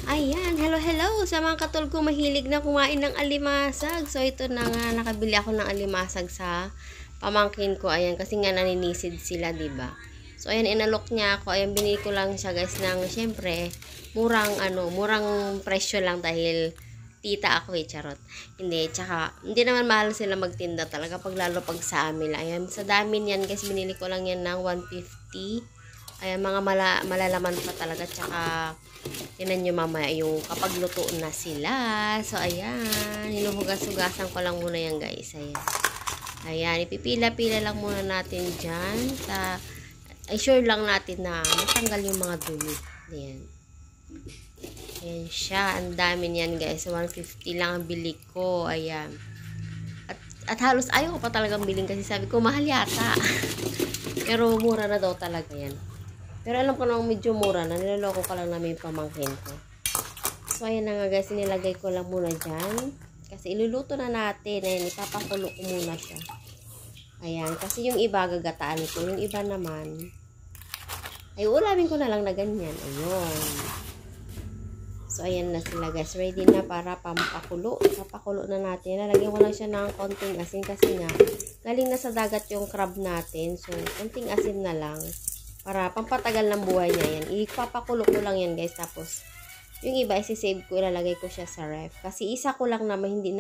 Ayan, hello sa mga katol ko mahilig na kumain ng alimasag. So ito na nga, nakabili ako ng alimasag sa pamangkin ko. Ayan, kasi nga naninisid sila, 'di ba? So ayan, inalok niya ako. Ayan, binili ko lang siya guys ng syempre, murang presyo lang dahil tita ako charot. Hindi, tsaka hindi naman mahal sila magtinda talaga pag sa amin. Ayan, sa dami niyan guys, binili ko lang yan ng 150. Ayan, mga malalaman pa talaga. Tsaka, tinan nyo mamaya yung kapag luto na sila. So, ayan. Hinuhugas-hugasan ko lang muna yan, guys. Ayan. Ayan, ipipila-pila lang muna natin dyan. Ay, sure lang natin na matanggal yung mga dumi. Ayan. Ayan siya. Ang dami niyan, guys. 150 lang ang bili ko. Ayan. At halos ayaw ko pa talagang biling kasi sabi ko, mahal yata. Pero mura na daw talaga yan. Pero alam ko nang medyo mura na. Niloloko ka lang namin yung pamangkin ko. So, ayan na nga guys. Nilagay ko lang muna dyan. Kasi iluluto na natin. Ayan, ipapakulo ko muna siya. Ayan. Kasi yung iba gagataan ko. Yung iba naman, ay ulamin ko na lang na ganyan. Ayun. So, ayan na sila guys. Ready na para pampakulo. Papakulo na natin. Lalagyan ko lang siya ng konting asin kasi nga galing na sa dagat yung crab natin. So, konting asin na lang. Para pampatagal ng buhay niya yan. Ipapakulo ko lang yan guys. Tapos, yung iba isi-save ko. Ilalagay ko siya sa ref. Kasi isa ko lang naman. Hindi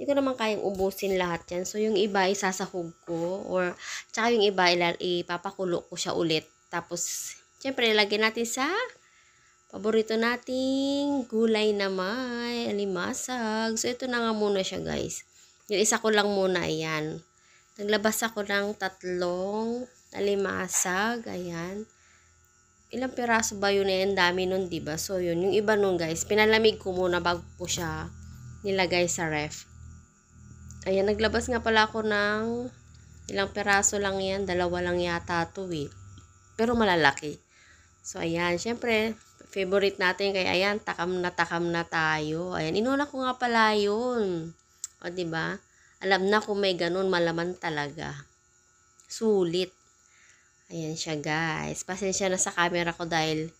ko naman kayang ubusin lahat yan. So, yung iba isasahog ko. Or, tsaka yung iba ipapakulo ko siya ulit. Tapos, syempre, ilagay natin sa paborito nating gulay na may alimasag. So, ito na nga muna siya guys. Yung isa ko lang muna, ayan. Naglabas ako ng 3 alimasag, ayan. Ilang piraso ba yun? Ang dami nun, diba? So, yun. Yung iba nun, guys, pinalamig ko muna bago po siya nilagay sa ref. Ayan, naglabas nga pala ako ng ilang piraso lang yan. 2 lang yata ito, eh. Pero malalaki. So, ayan. Syempre, favorite natin. Kaya, ayan, takam na tayo. Ayan, inuna ko nga pala yun. O, diba? Alam na kung may ganun, malaman talaga. Sulit. Ayan siya guys. Pasensya na sa camera ko dahil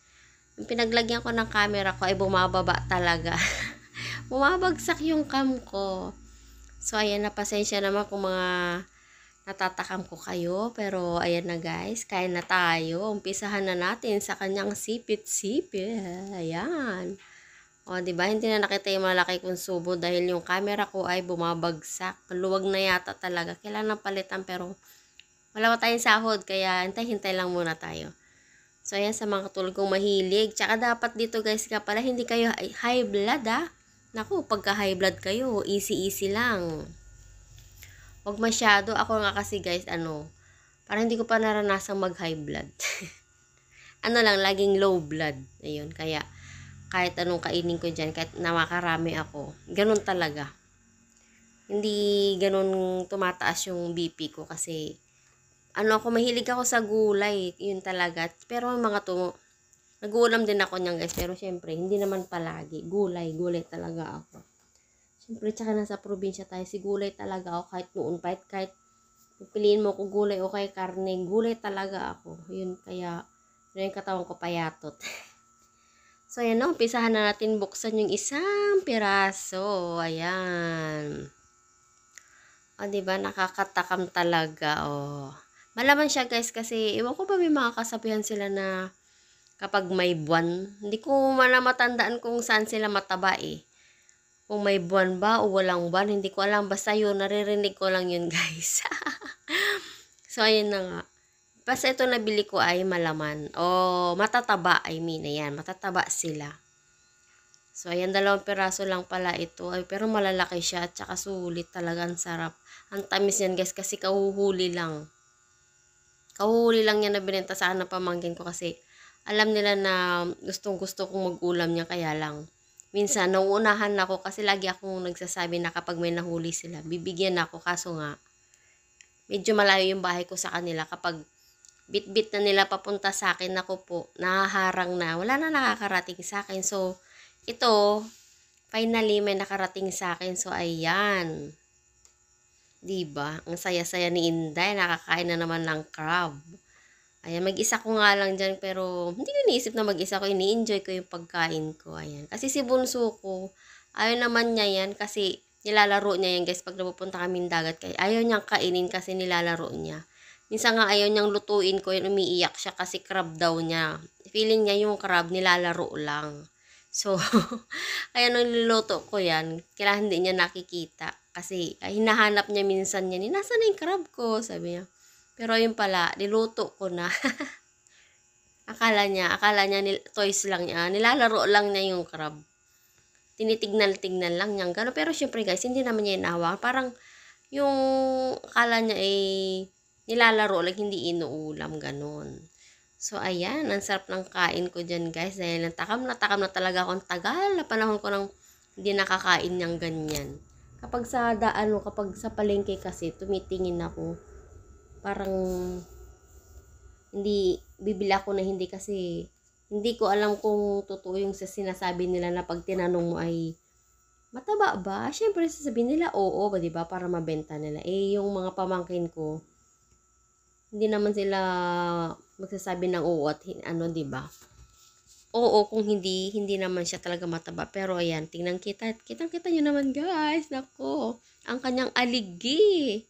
yung pinaglagyan ko ng camera ko ay bumababa talaga. Bumabagsak yung cam ko. So ayan na, pasensya naman kung mga natatakam ko kayo. Pero ayan na guys, kain na tayo. Umpisahan na natin sa kanyang sipit-sipit. Ayan. O diba, hindi na nakita yung malaki kong subo dahil yung camera ko ay bumabagsak. Maluwag na yata talaga. Kailangan palitan pero wala pa tayong sahod, kaya hintay-hintay lang muna tayo. So, ayan sa mga katulad kong mahilig. Tsaka dapat dito guys nga pala, hindi kayo high blood Naku, pagka high blood kayo, easy-easy lang. Huwag masyado. Ako nga kasi guys, parang hindi ko pa naranasang mag-high blood. Laging low blood. Ayun, kaya kahit anong kainin ko dyan, kahit namakarami ako, ganun talaga. Hindi ganun tumataas yung BP ko kasi ako, mahilig ako sa gulay. Yun talaga. Pero mga nag-uulam din ako niyan guys. Pero syempre, hindi naman palagi. Gulay talaga ako. Syempre, tsaka nasa probinsya tayo. Si gulay talaga ako. Kahit noon pa. Kahit pipiliin mo ko gulay o kay karne. Gulay talaga ako. Yun, kaya yung katawan ko payatot. So, ayan na. Umpisahan na natin buksan yung isang piraso. Ayan. O, diba? Nakakatakam talaga. O. Malaman siya guys kasi iwan ko ba may mga kasabihan sila na kapag may buwan, hindi ko matandaan kung saan sila mataba eh. Kung may buwan ba o walang buwan, hindi ko alam. Basta yun, naririnig ko lang yun guys. So ayun na nga. Basta ito nabili ko ay malaman. O matataba, ayan, matataba sila. So ayan, 2 piraso lang pala ito. Ay, pero malalaki siya at saka sulit talaga, ang sarap. Ang tamis yan guys kasi kahuhuli lang. Kahuhuli lang yan na binenta sa akin ng pamangkin ko kasi alam nila na gustong-gusto kong mag-ulam niya, kaya lang minsan nauunahan ako kasi lagi akong nagsasabi na kapag may nahuli sila, bibigyan ako, kaso nga medyo malayo yung bahay ko sa kanila. Kapag bit-bit na nila papunta sa akin, ako po, nahaharang na, wala na nakakarating sa akin. So, ito, finally may nakarating sa akin. So, ayan. Diba? Ang saya-saya ni Inday. Nakakain na naman ng crab. Ayan, mag-isa ko nga lang dyan, pero hindi ko iniisip na mag-isa ko, ini-enjoy ko yung pagkain ko. Ayan. Kasi si bunso ko, ayaw naman niya yan kasi nilalaro niya yan guys pag napupunta kaming dagat. Kaya ayaw niyang kainin kasi nilalaro niya. Minsan nga ayaw niyang lutuin ko yun, umiiyak siya kasi crab daw niya. Feeling niya yung crab nilalaro lang. So, kaya nung niluto ko yan, kailangan hindi niya nakikita. Kasi hinahanap niya minsan yan, nasa na yung crab ko, sabi niya. Pero yun pala, niluto ko na. akala niya toys lang niya. Nilalaro lang niya yung crab. Tinitignan-tignan lang niya. Gano'n. Pero syempre guys, hindi naman niya inahawakan. Parang yung akala niya nilalaro lang, hindi inuulam. Gano'n. So, ayan. Ang sarap ng kain ko dyan guys. Dahil takam na talaga akong tagal na panahon ko nang hindi nakakain niyang ganyan. Kapag sa kapag sa palengke kasi, tumitingin ako. Parang hindi bibili ako na hindi kasi hindi ko alam kung totoo yung sinasabi nila na pag tinanong mo ay mataba ba? Syempre sasabihin nila oo ba, 'di ba? Para mabenta nila. Yung mga pamangkin ko hindi naman sila magsasabi ng oo at 'di ba? Oo, kung hindi naman siya talaga mataba. Pero ayan, kitang-kita niyo naman guys. Nako, ang kanyang aligi.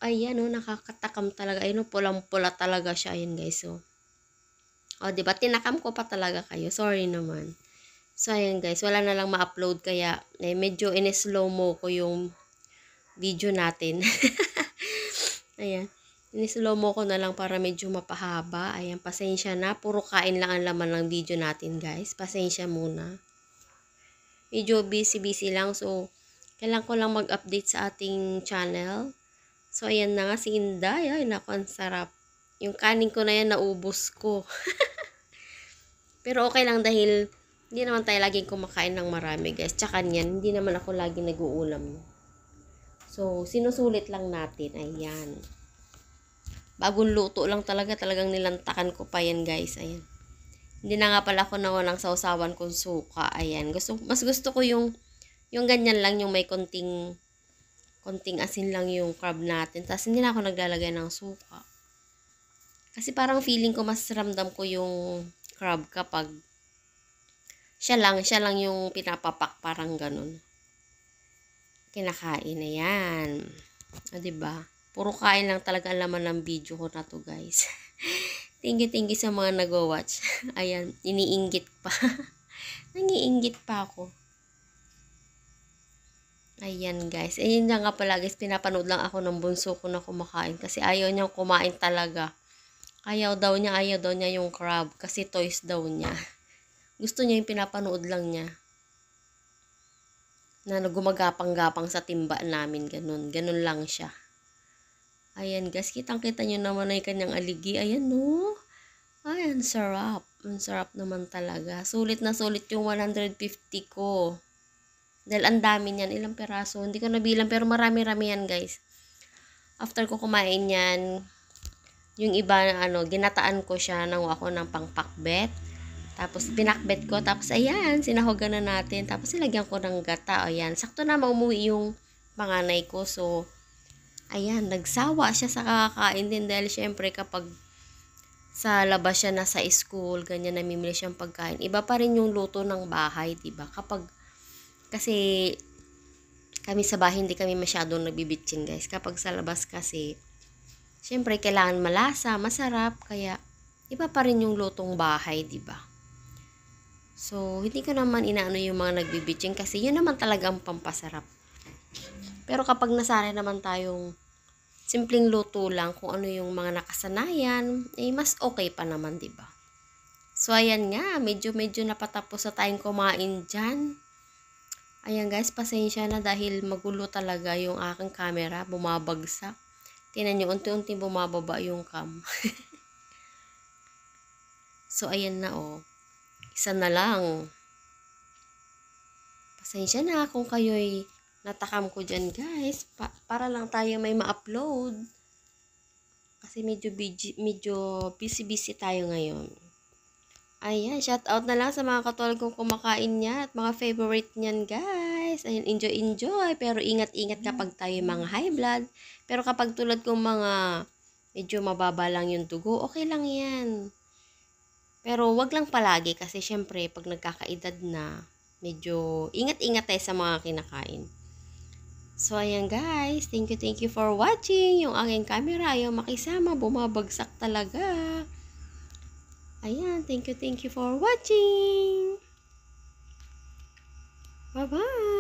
Ayan, nakakatakam talaga. Ayun, pulang-pula talaga siya. Ayan, guys, diba? Tinakam ko pa talaga kayo. Sorry naman. So, ayan, guys. Wala na lang ma-upload. Kaya, medyo in-slow mo ko yung video natin. Ayan. In-slow mo ko na lang para medyo mapahaba. Ayan, pasensya na. Puro kain lang ang laman ng video natin, guys. Pasensya muna. Medyo busy lang. So, kailangan ko lang mag-update sa ating channel. So, ayan na nga si Inday. Ay, naku, ang sarap. Yung kanin ko na yan, naubos ko. Pero okay lang dahil hindi naman tayo laging kumakain ng marami, guys. Tsaka niyan, hindi naman ako laging nag-uulam. So, sinusulit lang natin. Ayan. Bagong luto lang talagang nilantakan ko pa yan, guys. Ayan. Hindi na nga pala ako ng sausawan kung suka. Ayan. Mas gusto ko yung ganyan lang, yung may konting asin lang yung crab natin. Tapos hindi na ako naglalagay ng suka. Kasi parang feeling ko mas ramdam ko yung crab kapag siya lang yung pinapapak, parang ganun. Kinakain na yan. Diba? Puro kain lang talaga ang laman ng video ko na to, guys. Thank you sa mga nag-watch. Ayan, iniinggit pa. Nangiinggit pa ako. Ayan guys. Ayun nga pala guys. Pinapanood lang ako ng bunso ko na kumakain. Kasi ayaw niyang kumain talaga. Ayaw daw niya yung crab. Kasi toys daw niya. Gusto niya yung pinapanood lang niya. Na gumagapang-gapang sa timba namin. Ganun lang siya. Ayan guys. Kitang-kita niyo naman ay kanyang aligi. Ayan no. Ayan, sarap. Ang sarap naman talaga. Sulit na sulit yung 150 ko. Dahil ang dami niyan, ilang peraso. Hindi ko nabilang, pero marami-rami yan, guys. After ko kumain yan, yung iba, ginataan ko siya nang ako ng pangpakbet. Tapos, pinakbet ko. Tapos, ayan, sinahogan na natin. Tapos, silagyan ko ng gata. Ayan, sakto na umuwi yung panganay ko. So, ayan, nagsawa siya sa kakakain din. Dahil, syempre, kapag sa labas siya na sa school, ganyan, namimili siyang pagkain. Iba pa rin yung luto ng bahay, diba? Kasi kami sa bahay hindi kami masyadong nagbibitchin, guys. Kapag sa labas kasi, syempre kailangan malasa, masarap, kaya iba pa rin yung lutong bahay, 'di ba? So, hindi ko naman inaano yung mga nagbibitchin kasi yun naman talaga ang pampasarap. Pero kapag nasanay naman tayong simpleng luto lang, kung ano yung mga nakasanayan, mas okay pa naman, 'di ba? So, ayan nga, medyo napatapos na tayong kumain dyan. Ayan guys, pasensya na dahil magulo talaga yung aking camera, bumabagsak. Tingnan nyo, unti-unti bumababa yung cam. So, ayan na Isa na lang. Pasensya na kung kayo'y natakam ko dyan guys. Para lang tayo may ma-upload. Kasi medyo busy tayo ngayon. Ayan, shout out na lang sa mga katulad kong kumakain niya at mga favorite niyan, guys. Ayan, enjoy. Pero ingat-ingat kapag tayo mga high blood. Pero kapag tulad kong mga medyo mababa lang yung dugo, okay lang yan. Pero wag lang palagi kasi syempre pag nagkakaedad na, medyo ingat-ingat tayo sa mga kinakain. So, ayan guys. Thank you for watching. Yung aking camera, yung makisama, bumabagsak talaga. Ayan, thank you for watching. Bye-bye.